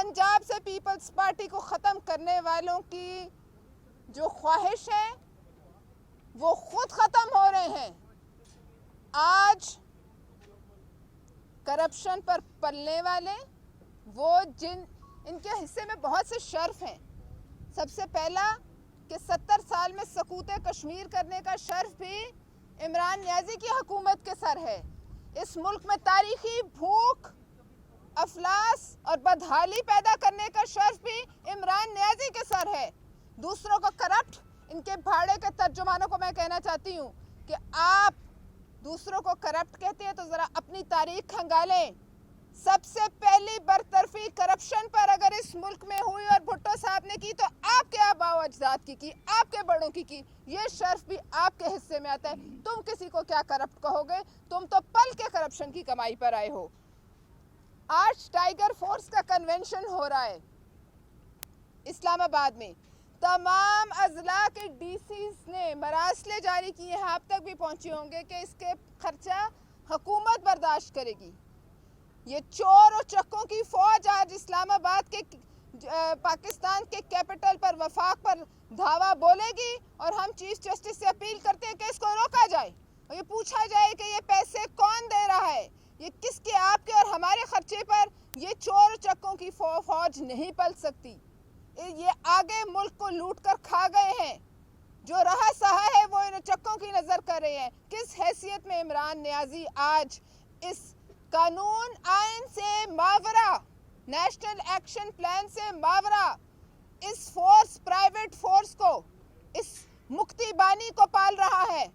पंजाब से peoples party को ख़त्म करने वालों की जो ख्वाहिश है वो खुद ख़त्म हो रहे हैं। आज करप्शन पर पलने वाले वो इनके हिस्से में बहुत से शर्फ हैं। सबसे पहला कि 70 साल में सकूत कश्मीर करने का शर्फ भी इमरान नियाज़ी की हुकूमत के सर है। इस मुल्क में तारीखी भूख, अफलास और बदहाली पैदा करने का शर्फ भी इमरान नियाज़ी के सर है। दूसरों को करप्ट, इनके भाड़े के तर्जुमानों को मैं कहना चाहती हूँ कि आप दूसरों को करप्ट कहते हैं तो ज़रा अपनी तारीख खंगालें। सबसे पहली बरतरफी करप्शन पर अगर इस मुल्क में हुई और भुट्टो साहब ने की तो आपके आबाओ अजदाद की, आपके बड़ों की। ये शर्फ भी आपके हिस्से में आता है। तुम किसी को क्या करप्ट कहोगे? तुम तो पल के करप्शन की कमाई पर आए हो। आज टाइगर फोर्स का कन्वेंशन हो रहा है इस्लामाबाद में। तमाम अजला के डीसीज ने मरासले जारी किए हैं, आप तक भी पहुंचे होंगे कि इसके खर्चा हुकूमत बर्दाश्त करेगी। ये चोर और चक्कों की फौज आज इस्लामाबाद के पाकिस्तान के कैपिटल पर, वफाक पर धावा बोलेगी और हम चीफ जस्टिस से अपील करते हैं कि इसको रोका जाए और ये पूछा जाए कि ये पैसे कौन दे रहा है, ये किसके, आपके और हमारे खर्चे पर ये चोर चक्कों की फौज नहीं पल सकती। ये आगे मुल्क को लूट कर खा गए हैं। जो रहा सहा है वो इन चक्कों की नजर कर रहे हैं। किस हैसियत में इमरान नियाज़ी आज इस कानून आइन से मावरा, नेशनल एक्शन प्लान से मावरा इस फोर्स, प्राइवेट फोर्स को, इस मुक्ति बानी को पाल रहा है?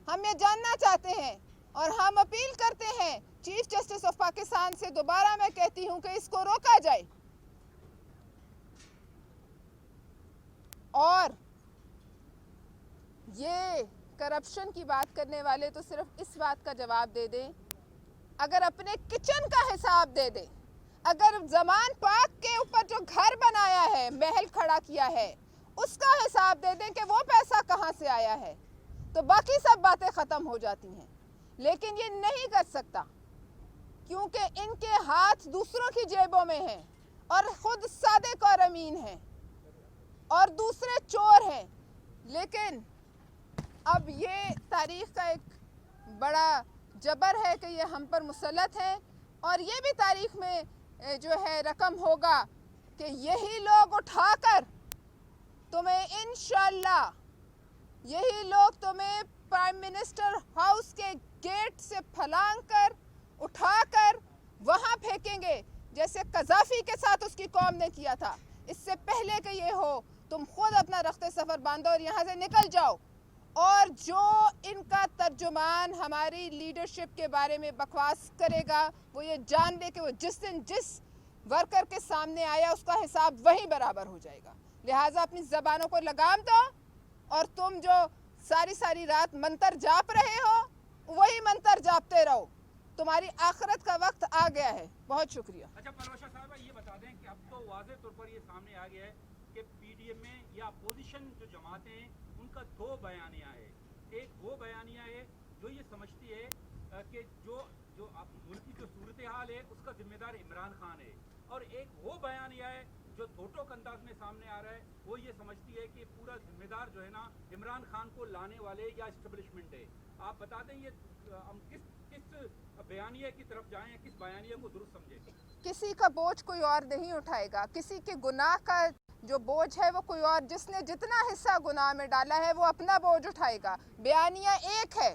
हम ये जानना चाहते हैं और हम अपील करते हैं चीफ जस्टिस ऑफ पाकिस्तान से। दोबारा मैं कहती हूं कि इसको रोका जाए और ये करप्शन की बात करने वाले तो सिर्फ इस बात का जवाब दे दें, अगर अपने किचन का हिसाब दे दें, अगर ज़मान पाक के ऊपर जो घर बनाया है, महल खड़ा किया है, उसका हिसाब दे दें कि वो पैसा कहाँ से आया है, तो बाकी सब बातें ख़त्म हो जाती हैं। लेकिन ये नहीं कर सकता क्योंकि इनके हाथ दूसरों की जेबों में हैं और ख़ुद सादिक और अमीन हैं और दूसरे चोर हैं। लेकिन अब ये तारीख़ का एक बड़ा जबर है कि ये हम पर मुसल्लत है और ये भी तारीख़ में जो है रकम होगा कि यही लोग उठाकर तुम्हें इंशाअल्लाह, यही लोग तुम्हें प्राइम मिनिस्टर हाउस के गेट से फलांग कर उठाकर वहाँ फेंकेंगे जैसे कज़ाफ़ी के साथ उसकी कौम ने किया था। इससे पहले कि ये हो, तुम खुद अपना रख्ते सफ़र बांधो और यहाँ से निकल जाओ। और जो इनका तर्जुमान हमारी लीडरशिप के बारे में बकवास करेगा वो ये जान ले कि वो जिस दिन जिस वर्कर के सामने आया उसका हिसाब वहीं बराबर हो जाएगा। लिहाजा अपनी ज़बानों को लगाम दो और तुम जो सारी रात मंतर जाप रहे हो वही मंतर जापते रहो। तुम्हारी आखिरत का वक्त आ गया है। बहुत शुक्रिया। अच्छा परवशा साहब, ये बता दें कि अब तो वाज़ेह तौर पर ये सामने आ गया है कि पीडीएम में या अपोजिशन जो जमातें हैं उनका दो बयानिया है। एक वो बयानिया है जो ये समझती है कि जो मुल्क की जो सूरत हाल है उसका जिम्मेदार इमरान खान है, और एक वो बयानिया है जो दो टोक अंदाज में सामने आ रहा है, वो ये समझती है कि पूरा जिम्मेदार जो है ना इमरान खान को लाने वाले या इस्टेब्लिशमेंट है। आप बता दें ये हम किस बयानिया की तरफ जाएं, किस बयानिया को दुरुस्त समझें? किसी का बोझ कोई और नहीं उठाएगा, किसी के गुनाह का जो बोझ है वो कोई और, जिसने जितना हिस्सा गुनाह में डाला है वो अपना बोझ उठाएगा। बयानिया एक है,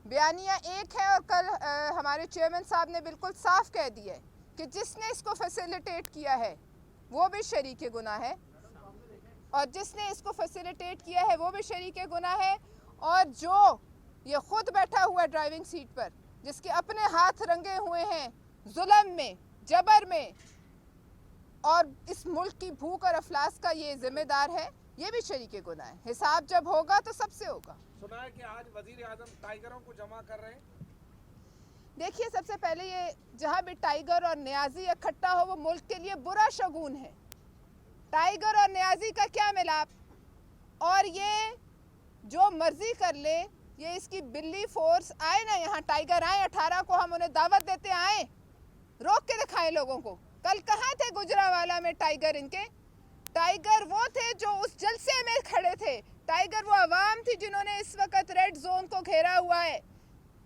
बयानिया एक है। और कल हमारे चेयरमैन साहब ने बिल्कुल साफ कह दिया है कि जिसने इसको फैसिलिटेट किया है वो भी शरीक गुनाह है और जिसने इसको फैसिलिटेट किया है वो भी शरीक गुनाह है। और जो ये खुद बैठा हुआ है ड्राइविंग सीट पर, जिसके अपने हाथ रंगे हुए हैं जुल्म में, जबर में, और इस मुल्क की भूख और अफलास का ये जिम्मेदार है, ये भी शरीक गुनाह है। हिसाब जब होगा तो सबसे होगा। सुना है कि आज वजीर आजम टाइगरों को जमा कर रहे हैं। देखिए, सबसे पहले ये जहाँ भी टाइगर और नियाज़ी इकट्ठा हो वो मुल्क के लिए बुरा शगुन है। टाइगर और नियाज़ी का क्या मिलाप? और ये जो मर्जी कर ले, ये इसकी बिल्ली फोर्स आए ना, यहाँ टाइगर आए 18 को, हम उन्हें दावत देते आए, रोक के दिखाएं लोगों को। कल कहाँ थे गुजरांवाला में टाइगर इनके? टाइगर वो थे जो उस जलसे में खड़े थे, टाइगर वो आवाम थी जिन्होंने इस वक्त रेड जोन को घेरा हुआ है।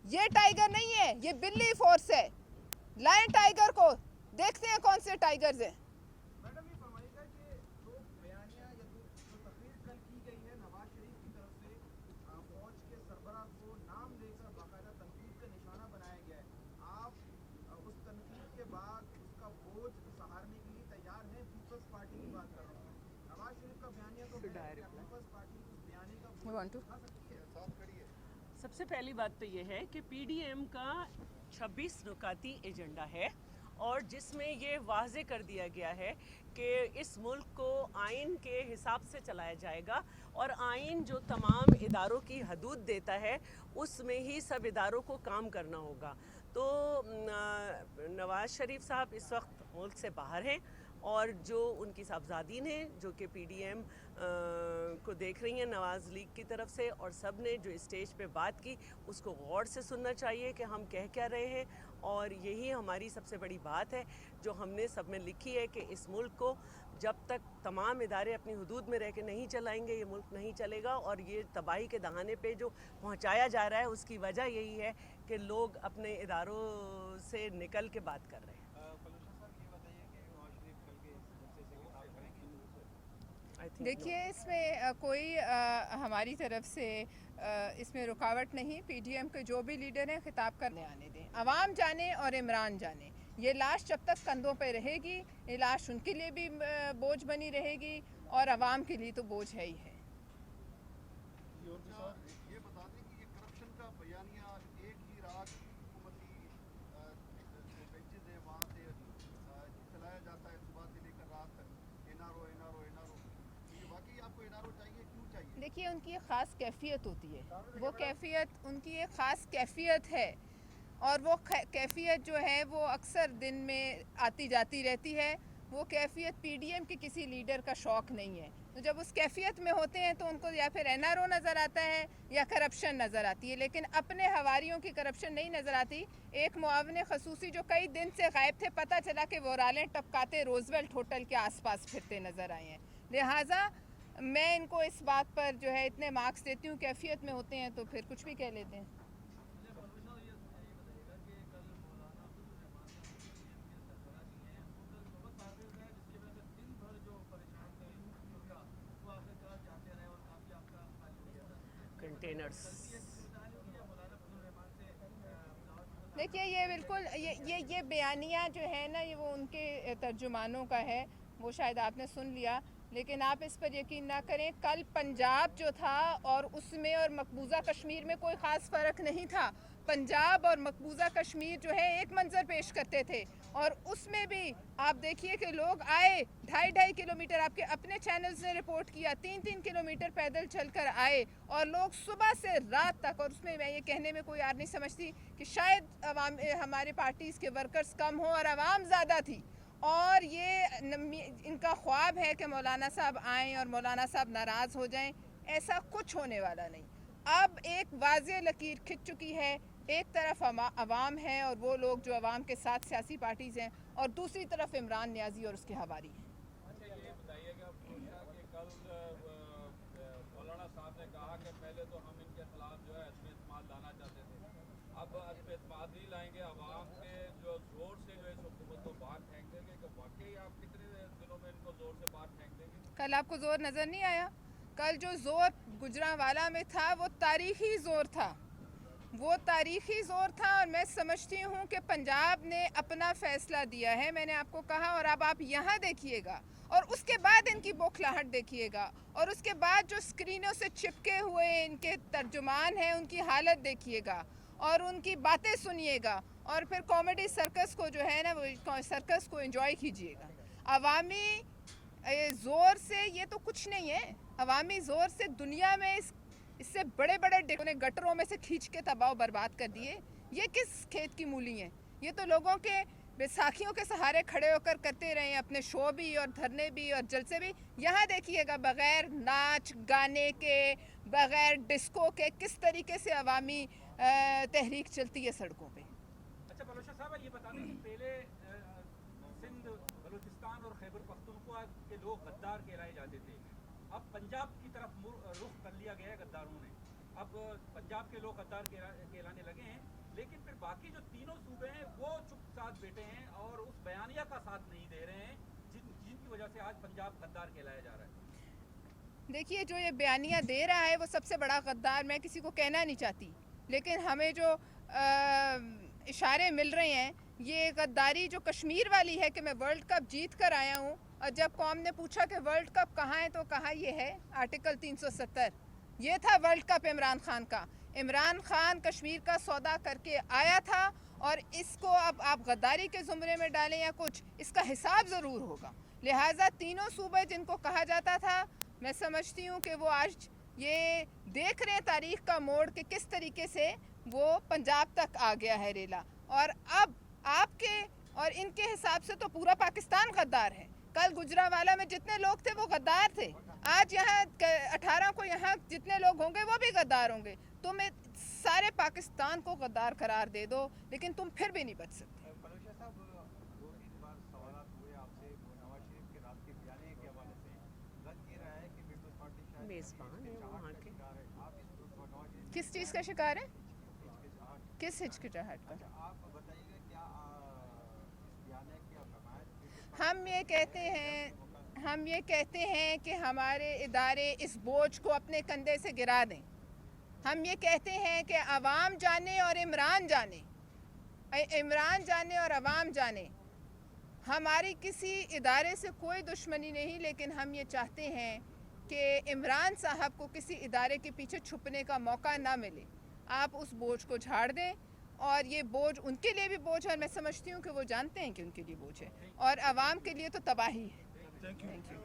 ये टाइगर नहीं है, ये बिल्ली फोर्स है। लाएं टाइगर को, देखते हैं कौन से टाइगर्स हैं। मैडम ये फरमाइएगा कि जो बयानिया या जो तकरीर कल की गई है नवाज शरीफ की तरफ से फौज के सरबराह को नाम लेकर बाकायदा तनकीद का निशाना बनाया गया है, आप उस तनकीद के बाद उसका बोझ सहारने के लिए तैयार हैं? पीपल्स पार्टी की बात कर रहा हूँ, नवाज शरीफ का बयानिया तो पीपल्स पार्टी उस बयानी का बोझ उठा सकती है? साथ खड़ी है। सबसे पहली बात तो ये है कि पीडीएम का 26 नुकाती एजेंडा है और जिसमें ये वाज़े कर दिया गया है कि इस मुल्क को आइन के हिसाब से चलाया जाएगा और आइन जो तमाम इदारों की हदूद देता है उसमें ही सब इदारों को काम करना होगा। तो नवाज़ शरीफ साहब इस वक्त मुल्क से बाहर हैं और जो उनकी साहबजादीन हैं जो कि पीडीएम को देख रही हैं नवाज़ लीग की तरफ से, और सब ने जो स्टेज पे बात की उसको गौर से सुनना चाहिए कि हम कह क्या रहे हैं। और यही हमारी सबसे बड़ी बात है जो हमने सब में लिखी है कि इस मुल्क को जब तक तमाम इदारे अपनी हुदूद में रह के नहीं चलाएंगे ये मुल्क नहीं चलेगा। और ये तबाही के दहाने पे जो पहुंचाया जा रहा है उसकी वजह यही है कि लोग अपने इदारों से निकल के बात कर रहे हैं। देखिए इसमें कोई हमारी तरफ से इसमें रुकावट नहीं। पीडीएम के जो भी लीडर हैं खिताब करने आने दें, अवाम जाने और इमरान जाने। ये लाश जब तक कंधों पे रहेगी ये लाश उनके लिए भी बोझ बनी रहेगी और अवाम के लिए तो बोझ है ही है। ये बता दें कि ये करप्शन का बयानिया एक ही रात हुकूमती बेंचेज है वहाँ से चलाया जाता है सुबह से लेकर रात तक, एनआरओ एनआरओ एनआरओ। ये वाकई आपको एनआरओ चाहिए, क्यों चाहिए? देखिए उनकी एक ख़ास कैफियत होती है, वो कैफियत उनकी एक ख़ास कैफियत है और वो कैफियत जो है वो अक्सर दिन में आती जाती रहती है। वो कैफियत पीडीएम के किसी लीडर का शौक़ नहीं है। तो जब उस कैफियत में होते हैं तो उनको या फिर एनआरओ नज़र आता है या करप्शन नज़र आती है, लेकिन अपने हवारियों की करप्शन नहीं नज़र आती। एक मुआविन खसूसी जो कई दिन से गायब थे, पता चला कि वो रालें टपकाते रोजवेल्ट होटल के आसपास फिरते नज़र आए हैं। लिहाजा मैं इनको इस बात पर जो है इतने मार्क्स देती हूँ, कैफियत में होते हैं तो फिर कुछ भी कह लेते हैं। कंटेनर्स देखिए ये बिल्कुल ये बयानिया जो है ना ये वो उनके तर्जुमानों का है, वो शायद आपने सुन लिया, लेकिन आप इस पर यकीन ना करें। कल पंजाब जो था और उसमें और मकबूजा कश्मीर में कोई ख़ास फ़र्क नहीं था। पंजाब और मकबूजा कश्मीर जो है एक मंजर पेश करते थे और उसमें भी आप देखिए कि लोग आए 2.5 किलोमीटर, आपके अपने चैनल्स ने रिपोर्ट किया 3-3 किलोमीटर पैदल चलकर आए और लोग सुबह से रात तक। और उसमें मैं ये कहने में कोई यार नहीं समझती कि शायद हमारे पार्टीज़ के वर्कर्स कम हो और आवाम ज़्यादा थी। और ये इनका ख्वाब है कि मौलाना साहब आएँ और मौलाना साहब नाराज़ हो जाएं, ऐसा कुछ होने वाला नहीं। अब एक वाज़ेह लकीर खिंच चुकी है, एक तरफ अवाम है और वो लोग जो अवाम के साथ सियासी पार्टीज़ हैं और दूसरी तरफ इमरान नियाज़ी और उसके हवारी हैं। अच्छा ये बताइएगा कि कल मौलाना साहब ने कहा कि पहले तो हम इनके खिलाफ जो है इस्तेमाल लाना चाहते थे, अब इस्तेमाल नहीं लाएंगे, अवाम के जो जोर से जो इस हुकूमत को बाहर फेंक देंगे। कि वाकई आप कितने दिनों में इनको जोर से बाहर फेंक देंगे? कल आपको जोर नज़र नहीं आया? कल जो जोर गुजरांवाला में था वो तारीखी जोर था, वो तारीखी ज़ोर था। और मैं समझती हूँ कि पंजाब ने अपना फ़ैसला दिया है, मैंने आपको कहा। और अब आप यहाँ देखिएगा और उसके बाद इनकी बौखलाहट देखिएगा और उसके बाद जो स्क्रीनों से चिपके हुए इनके तर्जुमान हैं उनकी हालत देखिएगा और उनकी बातें सुनिएगा और फिर कॉमेडी सर्कस को जो है ना वो सर्कस को एंजॉय कीजिएगा। अवामी ज़ोर से ये तो कुछ नहीं है। अवामी ज़ोर से दुनिया में इससे बड़े बड़े गटरों में से खींच के तबाह बर्बाद कर दिए। ये किस खेत की मूली हैं? ये तो लोगों के बैसाखियों के सहारे खड़े होकर करते रहे अपने शो भी और धरने भी और जलसे भी। यहाँ देखिएगा बग़ैर नाच गाने के, बग़ैर डिस्को के किस तरीके से अवामी तहरीक चलती है सड़कों पे। अच्छा बलोचा साहब ये बता दें कि पहले सिंध बलूचिस्तान और खैबर पख्तूनख्वा के लोग गद्दार कहलाए जाते थे। अब पंजाब की तरफ रुख कर लिया गया है गद्दारों ने। अब पंजाब के लोग गद्दार कहलाने लगे हैं, लेकिन फिर बाकी जो तीनों सूबे हैं वो चुपचाप बैठे हैं और उस बयानिया का साथ नहीं दे रहे हैं जिनकी वजह से आज पंजाब गद्दार कहलाया जा रहा है। देखिए, जो ये बयानिया दे रहा है वो सबसे बड़ा गद्दार मैं किसी को कहना नहीं चाहती, लेकिन हमें जो इशारे मिल रहे हैं, ये गद्दारी जो कश्मीर वाली है कि मैं वर्ल्ड कप जीत कर आया हूँ, और जब कौम ने पूछा कि वर्ल्ड कप कहाँ है तो कहा ये है आर्टिकल 370। ये था वर्ल्ड कप इमरान खान का। इमरान खान कश्मीर का सौदा करके आया था, और इसको अब आप गद्दारी के ज़ुमरे में डालें या कुछ, इसका हिसाब ज़रूर होगा। लिहाजा तीनों सूबे जिनको कहा जाता था, मैं समझती हूँ कि वो आज ये देख रहे हैं तारीख़ का मोड़ कि किस तरीके से वो पंजाब तक आ गया है रेला। और अब आपके और इनके हिसाब से तो पूरा पाकिस्तान गद्दार है। कल गुजरावाला में जितने लोग थे वो गद्दार थे, आज यहाँ 18 को यहाँ जितने लोग होंगे वो भी गद्दार होंगे। तुम सारे पाकिस्तान को गद्दार करार दे दो, लेकिन तुम फिर भी नहीं बच सकते। बलूचा साहब, 2-3 बार सवाल हुए आपसे नवाज शरीफ के रात के बयाने के हवाले से। लग ये रहा है कि पीपल्स पार्टी शायद मेज़बान है वहाँ के। आप इस नवाज शरीफ किस चीज़ का शिकार है? हिचकिचाहट। किस हिचकिचाहट का? आप बताइएगा क्या इस बयाने की हमायत? हम ये कहते हैं कि हमारे इदारे इस बोझ को अपने कंधे से गिरा दें। हम ये कहते हैं कि अवाम जाने और इमरान जाने, इमरान जाने और अवाम जाने। हमारी किसी इदारे से कोई दुश्मनी नहीं, लेकिन हम ये चाहते हैं कि इमरान साहब को किसी इदारे के पीछे छुपने का मौका ना मिले। आप उस बोझ को झाड़ दें, और ये बोझ उनके लिए भी बोझ है, और मैं समझती हूँ कि वो जानते हैं कि उनके लिए बोझ है, और आवाम के लिए तो तबाही है। Thank you.